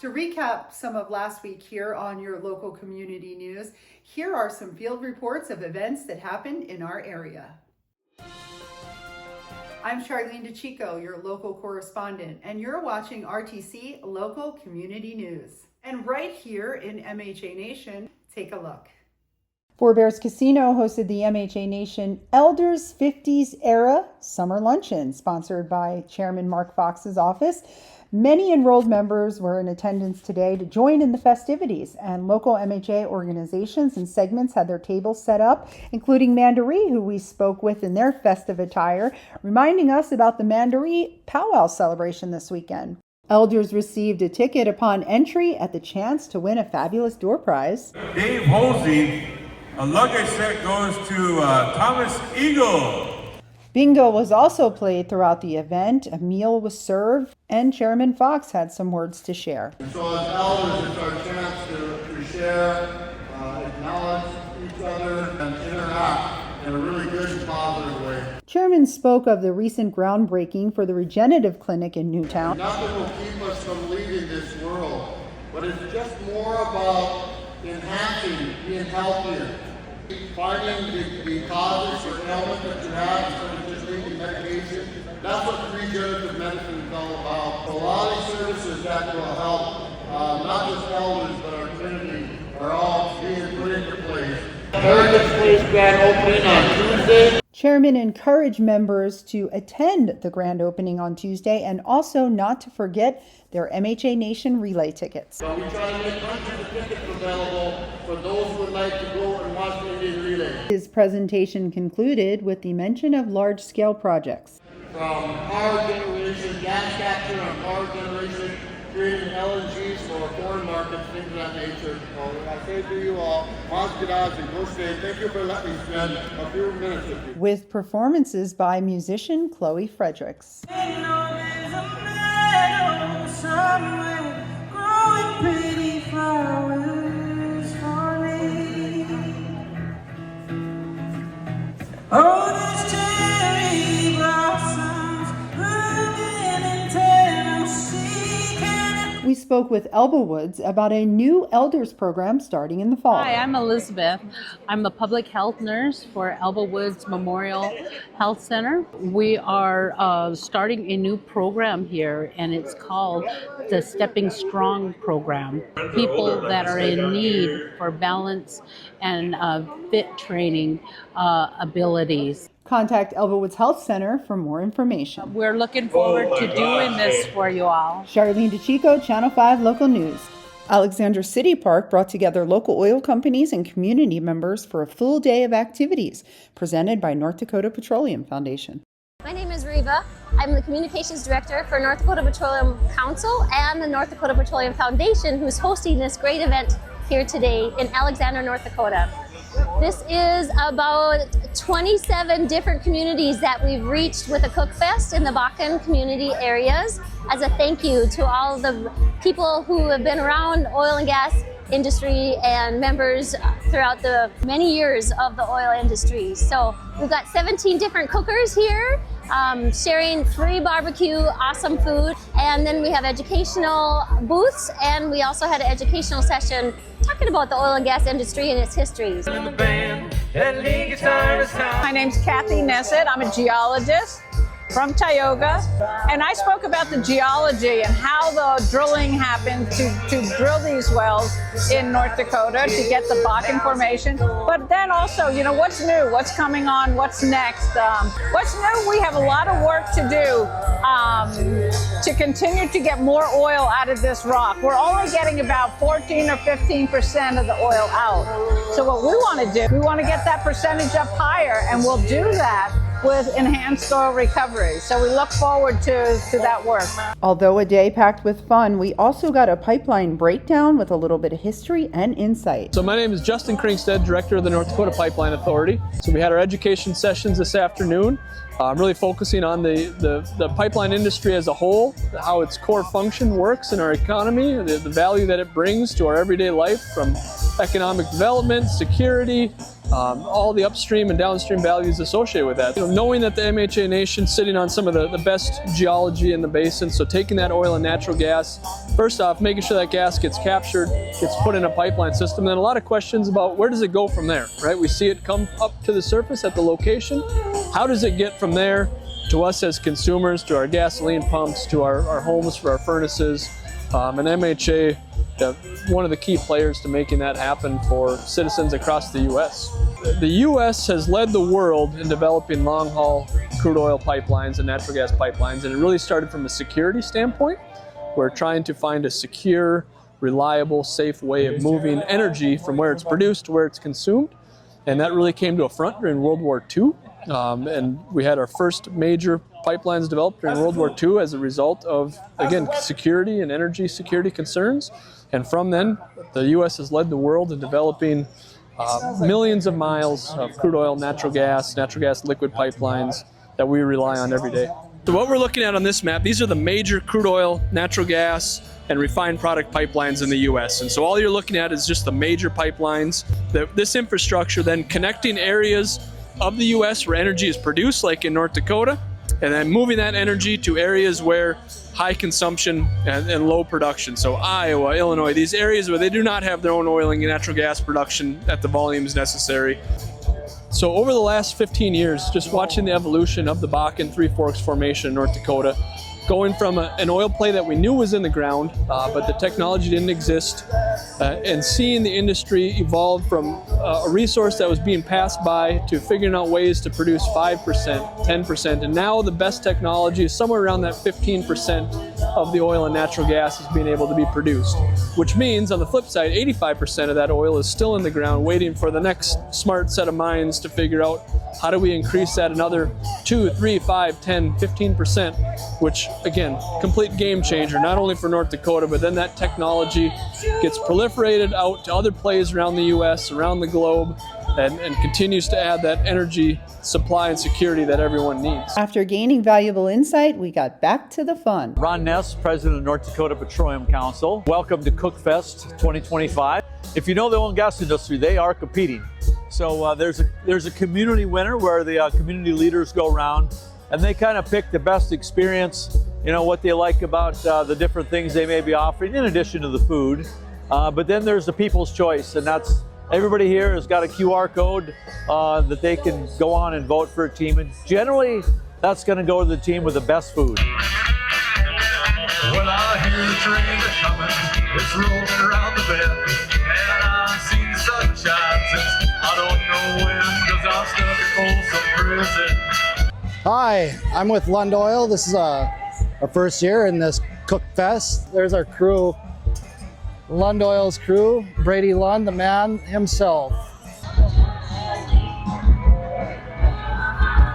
To recap some of last week here on your local community news, here are some field reports of events that happened in our area. I'm Charlene DeChico, your local correspondent, and you're watching RTC Local Community News. And right here in MHA Nation, take a look. Four Bears Casino hosted the MHA Nation Elders 50s Era Summer Luncheon, sponsored by Chairman Mark Fox's office. Many enrolled members were in attendance today to join in the festivities, and local MHA organizations and segments had their tables set up, including Mandaree, who we spoke with in their festive attire, reminding us about the Mandaree Powwow celebration this weekend. Elders received a ticket upon entry at the chance to win a fabulous door prize. Dave Holsey, a luggage set goes to Thomas Eagle. Bingo was also played throughout the event, a meal was served, and Chairman Fox had some words to share. And so as elders, it's our chance to share, acknowledge each other, and interact in a really good and positive way. Chairman spoke of the recent groundbreaking for the Regenerative Clinic in Newtown. Nothing will keep us from leaving this world, but it's just more about enhancing, being healthier, finding the causes or ailments that you have instead of just taking medication. That's what regenerative medicine is all about. So a lot of these services that will help not just elders but our community are all being put into place. Heritage Place grand opening on Tuesday. Chairman encouraged members to attend the grand opening on Tuesday and also not to forget their MHA Nation relay tickets. So we try to make hundreds of tickets available for those who would like to go and watch the Indian relay. His presentation concluded with the mention of large-scale projects. From power generation, gas capture and power generation, creating LNGs for foreign markets, things of that nature. So I say to you all, Mazgadas and go stay. Thank you for letting me spend a few minutes with you. With performances by musician Chloe Fredericks. We spoke with Elba Woods about a new elders program starting in the fall. Hi, I'm Elizabeth. I'm a public health nurse for Elba Woods Memorial Health Center. We are starting a new program here, and it's called the Stepping Strong program. People that are in need for balance and fit training abilities. Contact Elba Woods Health Center for more information. We're looking forward to doing this for you all. Charlene DeChico, Channel 5 Local News. Alexander City Park brought together local oil companies and community members for a full day of activities presented by North Dakota Petroleum Foundation. My name is Reva. I'm the Communications Director for North Dakota Petroleum Council and the North Dakota Petroleum Foundation, who's hosting this great event here today in Alexander, North Dakota. This is about 27 different communities that we've reached with a Cook Fest in the Bakken community areas as a thank you to all the people who have been around oil and gas industry and members throughout the many years of the oil industry. So we've got 17 different cookers here sharing free barbecue, awesome food, and then we have educational booths, and we also had an educational session talking about the oil and gas industry and its history. My name's Kathy Nessett. I'm a geologist from Tioga, and I spoke about the geology and how the drilling happened to drill these wells in North Dakota to get the Bakken formation. But then also, you know, what's new, what's coming on, what's next? What's new, we have a lot of work to do to continue to get more oil out of this rock. We're only getting about 14 or 15% of the oil out. So what we want to do, we want to get that percentage up higher, and we'll do that with enhanced oil recovery. So we look forward to that work. Although a day packed with fun, we also got a pipeline breakdown with a little bit of history and insight. So my name is Justin Kringstead, Director of the North Dakota Pipeline Authority. So we had our education sessions this afternoon, really focusing on the pipeline industry as a whole, how its core function works in our economy, the value that it brings to our everyday life, from economic development, security, all the upstream and downstream values associated with that. You know, knowing that the MHA Nation is sitting on some of the best geology in the basin, so taking that oil and natural gas First off, making sure that gas gets captured, gets put in a pipeline system, and then a lot of questions about where does it go from there, right? We see it come up to the surface at the location. How does it get from there to us as consumers, to our gasoline pumps, to our homes for our furnaces, and MHA, one of the key players to making that happen for citizens across the U.S. The U.S. has led the world in developing long-haul crude oil pipelines and natural gas pipelines, and it really started from a security standpoint. We're trying to find a secure, reliable, safe way of moving energy from where it's produced to where it's consumed, and that really came to a front during World War II. And we had our first major pipelines developed during World War II as a result of, again, security and energy security concerns. And from then, the U.S. has led the world in developing millions of miles of crude oil, natural gas liquid pipelines that we rely on every day. So what we're looking at on this map, these are the major crude oil, natural gas, and refined product pipelines in the U.S. And so all you're looking at is just the major pipelines. This infrastructure then connecting areas of the U.S. where energy is produced, like in North Dakota, and then moving that energy to areas where high consumption and low production. So Iowa, Illinois, these areas where they do not have their own oil and natural gas production at the volumes necessary. So over the last 15 years, just watching the evolution of the Bakken Three Forks Formation in North Dakota, going from an oil play that we knew was in the ground, but the technology didn't exist, and seeing the industry evolve from a resource that was being passed by to figuring out ways to produce 5%, 10%, and now the best technology is somewhere around that 15% of the oil and natural gas is being able to be produced, which means on the flip side, 85% of that oil is still in the ground waiting for the next smart set of minds to figure out how do we increase that another 2, 3, 5, 10, 15%, which again, complete game changer, not only for North Dakota, but then that technology gets proliferated out to other plays around the U.S., around the globe, and continues to add that energy supply and security that everyone needs. After gaining valuable insight, we got back to the fun. Ron Ness, President of North Dakota Petroleum Council. Welcome to CookFest 2025. If you know the oil and gas industry, they are competing. So there's a community winner where the community leaders go around and they kind of pick the best experience, you know, what they like about the different things they may be offering in addition to the food. But then there's the people's choice, and that's everybody here has got a QR code that they can go on and vote for a team. And generally, that's going to go to the team with the best food. Well, I hear the train a-coming, it's rolling around the bend, and I've seen sunshine since I don't know when, 'cause I'm stuck at Folsom Prison. Hi, I'm with Lund Oil. This is our first year in this Cook Fest. There's our crew, Lund Oil's crew, Brady Lund, the man himself.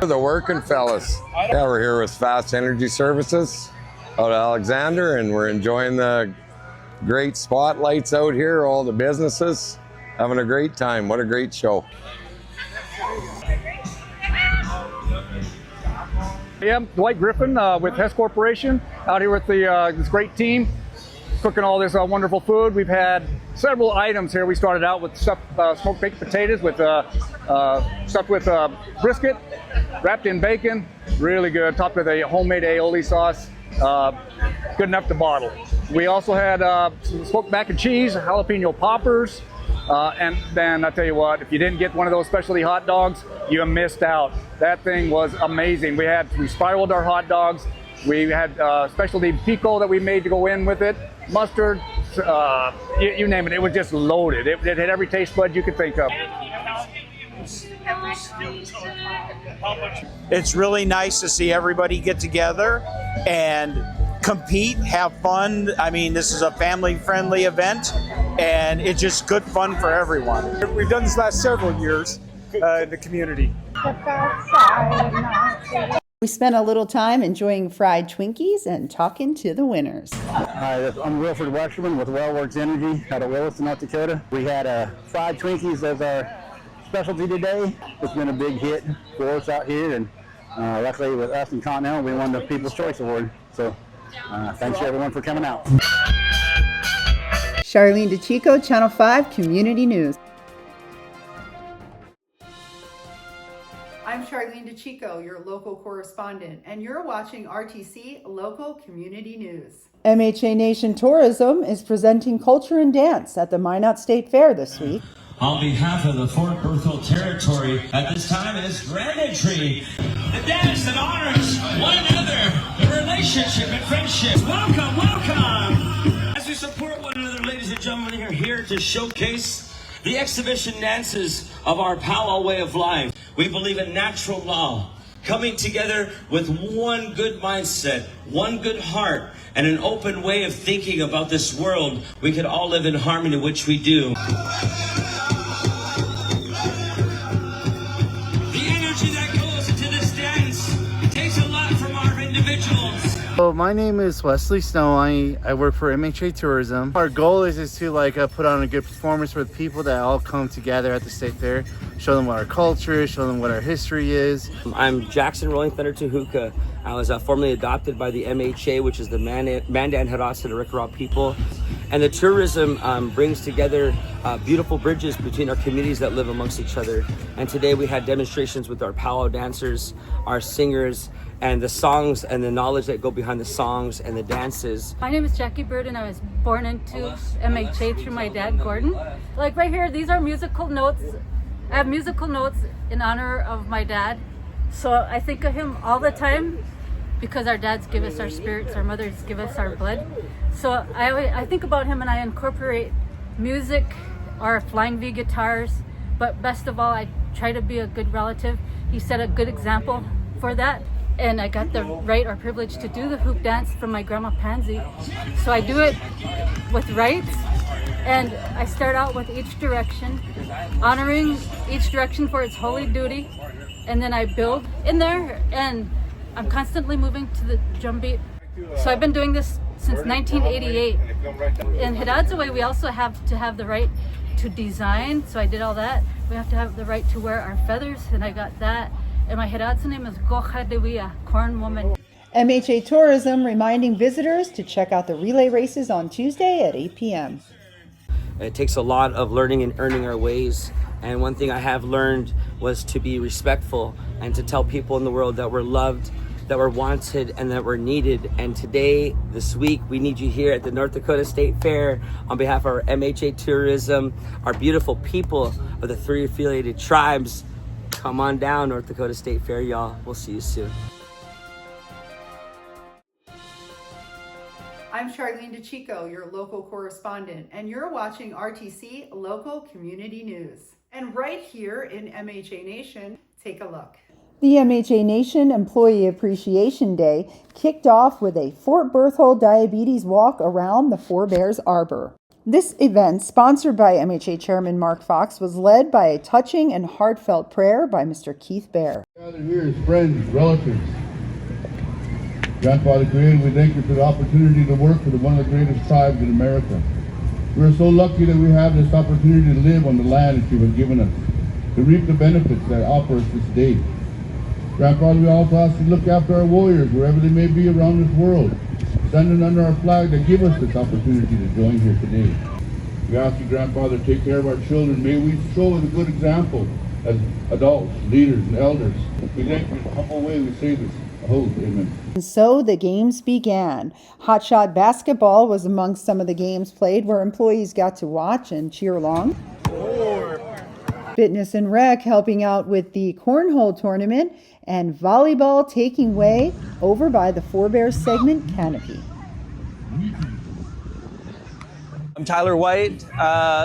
The working fellas. Yeah, we're here with Fast Energy Services out of Alexander, and we're enjoying the great spotlights out here, all the businesses, having a great time. What a great show. Yeah, I'm Dwight Griffin with Hess Corporation, out here with this great team, cooking all this wonderful food. We've had several items here. We started out with smoked baked potatoes with stuffed with brisket, wrapped in bacon, really good, topped with a homemade aioli sauce, good enough to bottle. We also had some smoked mac and cheese, jalapeno poppers, and then I tell you what, if you didn't get one of those specialty hot dogs, you missed out. That thing was amazing. We spiraled our hot dogs. We had specialty pico that we made to go in with it, mustard, you name it. It was just loaded. It had every taste bud you could think of. It's really nice to see everybody get together and compete, have fun. I mean, this is a family-friendly event, and it's just good fun for everyone. We've done this last several years in the community. We spent a little time enjoying fried Twinkies and talking to the winners. Hi, I'm Wilford Wexerman with Wellworks Energy out of Williston, North Dakota. We had fried Twinkies as our specialty today. It's been a big hit for us out here, and luckily with us and Continental, we won the People's Choice Award. So thanks everyone for coming out. Charlene DeChico, Channel 5 Community News. I'm I'm Charlene DeChico, your local correspondent, and you're watching RTC Local Community News. MHA Nation Tourism is presenting culture and dance at the Minot State Fair this week. On behalf of the Fort Berthold Territory, at this time is Grand Entry, the dance that honors one another, the relationship and friendship. Welcome, welcome! As we support one another, ladies and gentlemen, we're here to showcase the exhibition dances of our powwow way of life. We believe in natural law, coming together with one good mindset, one good heart, and an open way of thinking about this world. We could all live in harmony, which we do. The energy that goes into this dance takes a lot from our individuals. So my name is Wesley Snow. I work for MHA Tourism. Our goal is to put on a good performance for the people that all come together at the state fair, show them what our culture is, show them what our history is. I'm Jackson Rolling Thunder Tehuka. I was formerly adopted by the MHA, which is the Mandan Harasa Rikara people. And the tourism brings together beautiful bridges between our communities that live amongst each other. And today we had demonstrations with our powwow dancers, our singers, and the songs and the knowledge that go behind the songs and the dances. My name is Jackie Bird and I was born into MHA through my dad, Gordon. Like right here, these are musical notes. I have musical notes in honor of my dad. So I think of him all the time because our dads give us our spirits, our mothers give us our blood. So I think about him and I incorporate music, our flying V guitars, but best of all, I try to be a good relative. He set a good example for that. And I got the right or privilege to do the hoop dance from my grandma Pansy. So I do it with rights, and I start out with each direction, honoring each direction for its holy duty, and then I build in there, and I'm constantly moving to the drum beat. So I've been doing this since 1988. In Hidatsa, we also have to have the right to design, so I did all that. We have to have the right to wear our feathers, and I got that. And my Hidatsa name is Gocha Dewia, Corn Woman. MHA Tourism reminding visitors to check out the relay races on Tuesday at 8 p.m. It takes a lot of learning and earning our ways. And one thing I have learned was to be respectful and to tell people in the world that we're loved, that we're wanted, and that we're needed. And today, this week, we need you here at the North Dakota State Fair on behalf of our MHA Tourism, our beautiful people of the 3 affiliated tribes. Come on down, North Dakota State Fair, y'all. We'll see you soon. I'm Charlene DeChico, your local correspondent, and you're watching RTC Local Community News. And right here in MHA Nation, take a look. The MHA Nation Employee Appreciation Day kicked off with a Fort Berthold Diabetes Walk around the Four Bears Arbor. This event, sponsored by MHA Chairman Mark Fox, was led by a touching and heartfelt prayer by Mr. Keith Bear. Gathered here as friends, relatives. Grandfather Creator, we thank you for the opportunity to work for one of the greatest tribes in America. We're so lucky that we have this opportunity to live on the land that you have given us, to reap the benefits that offer us this day. Grandfather, we also ask you to look after our warriors wherever they may be around this world, standing under our flag that give us this opportunity to join here today. We ask you, Grandfather, to take care of our children. May we show a good example as adults, leaders, and elders. We thank you in a humble way we say this. Amen. And so the games began. Hotshot basketball was among some of the games played where employees got to watch and cheer along. Fitness and Rec helping out with the cornhole tournament, and volleyball taking way over by the Four Bears segment canopy. I'm Tyler White,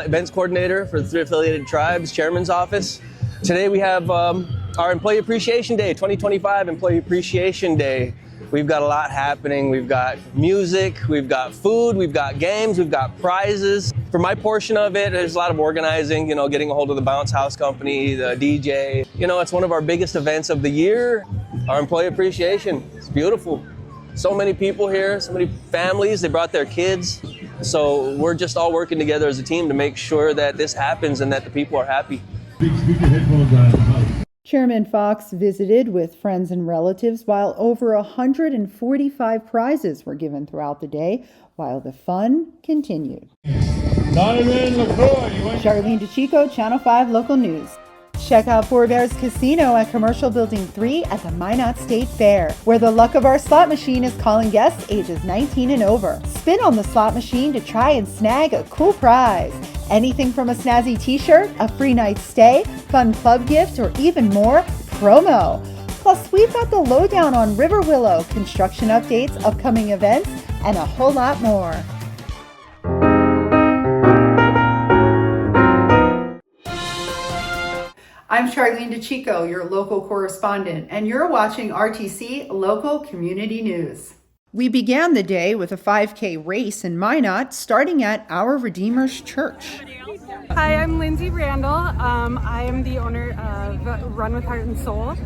events coordinator for the 3 affiliated tribes, chairman's office. Today we have our Employee Appreciation Day, 2025 Employee Appreciation Day. We've got a lot happening. We've got music, we've got food, we've got games, we've got prizes. For my portion of it, there's a lot of organizing, getting a hold of the bounce house company, the DJ. It's one of our biggest events of the year, our Employee Appreciation. It's beautiful. So many people here, so many families, they brought their kids. So we're just all working together as a team to make sure that this happens and that the people are happy. Big speaker headphones on. Chairman Fox visited with friends and relatives while over 145 prizes were given throughout the day while the fun continued. Donovan LaCroix. Charlene DeChico, Channel 5 Local News. Check out Four Bears Casino at Commercial Building 3 at the Minot State Fair, where the luck of our slot machine is calling guests ages 19 and over. Spin on the slot machine to try and snag a cool prize. Anything from a snazzy t-shirt, a free night stay, fun club gift, or even more promo. Plus, we've got the lowdown on River Willow, construction updates, upcoming events, and a whole lot more. I'm Charlene DeChico, your local correspondent, and you're watching RTC Local Community News. We began the day with a 5K race in Minot, starting at Our Redeemer's Church. Hi, I'm Lindsay Randall. I am the owner of Run with Heart and Soul.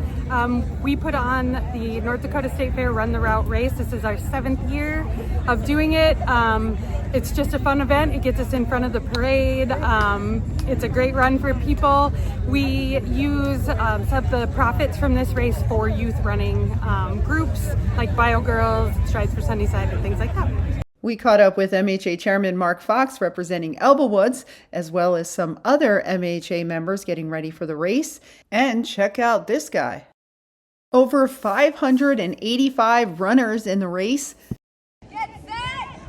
We put on the North Dakota State Fair Run the Route race. This is our 7th year of doing it. It's just a fun event. It gets us in front of the parade. It's a great run for people. We use some of the profits from this race for youth running groups like Bio Girls, Strides for Sunnyside, and things like that. We caught up with MHA Chairman Mark Fox representing Elbowwoods, as well as some other MHA members getting ready for the race. And check out this guy. Over 585 runners in the race. Get set!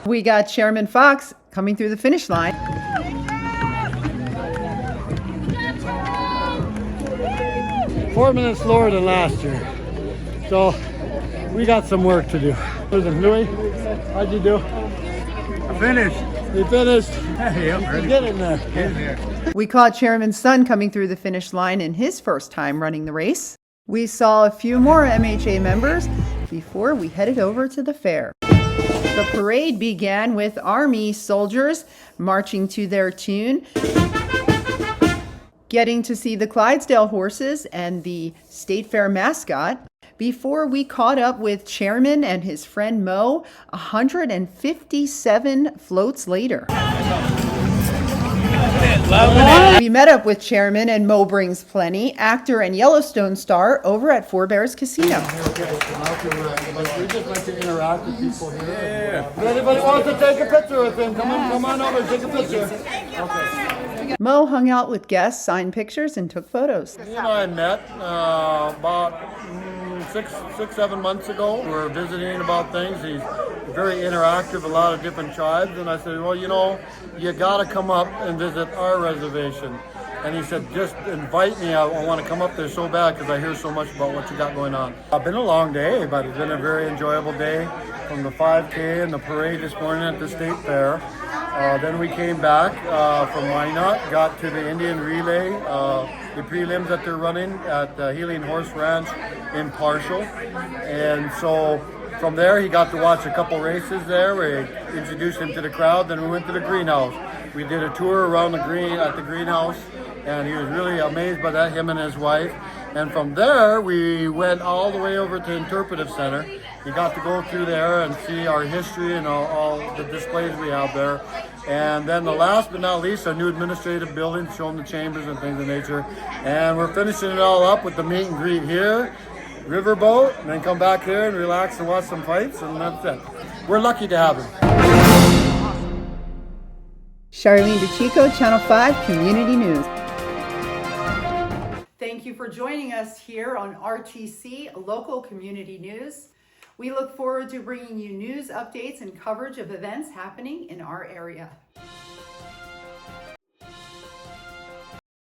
We got Chairman Fox coming through the finish line. 4 minutes slower than last year. So we got some work to do. Listen, Louis, how'd you do? I finished. You finished? Hey, I'm ready. Get in there. Get in there. We caught Chairman's son coming through the finish line in his first time running the race. We saw a few more MHA members before we headed over to the fair. The parade began with Army soldiers marching to their tune, getting to see the Clydesdale horses and the State Fair mascot, before we caught up with Chairman and his friend Mo 157 floats later. We met up with Chairman and Mo Brings Plenty, actor and Yellowstone star, over at Four Bears Casino. We just like to interact with people here. Yeah. If anybody wants to take a picture with him, come on over, take a picture. Okay. Mo hung out with guests, signed pictures, and took photos. He and I met about 6-7 months ago. We were visiting about things. He's very interactive, a lot of different tribes. And I said, well, you know, you got to come up and visit our reservation. And he said, just invite me. I want to come up there so bad because I hear so much about what you got going on. It's been a long day, but it's been a very enjoyable day, from the 5K and the parade this morning at the State Fair. Then we came back from Minot, got to the Indian Relay, the prelims that they're running at Healing Horse Ranch in Parshall. And so from there, he got to watch a couple races there. We introduced him to the crowd. Then we went to the greenhouse. We did a tour around the greenhouse, and he was really amazed by that, him and his wife. And from there, we went all the way over to Interpretive Center. We got to go through there and see our history and all the displays we have there. And then the last but not least, our new administrative building, showing the chambers and things of nature. And we're finishing it all up with the meet and greet here, riverboat, and then come back here and relax and watch some fights, and that's it. We're lucky to have him. Charlene DeChico, Channel 5 Community News. Thank you for joining us here on RTC Local Community News. We look forward to bringing you news, updates, and coverage of events happening in our area.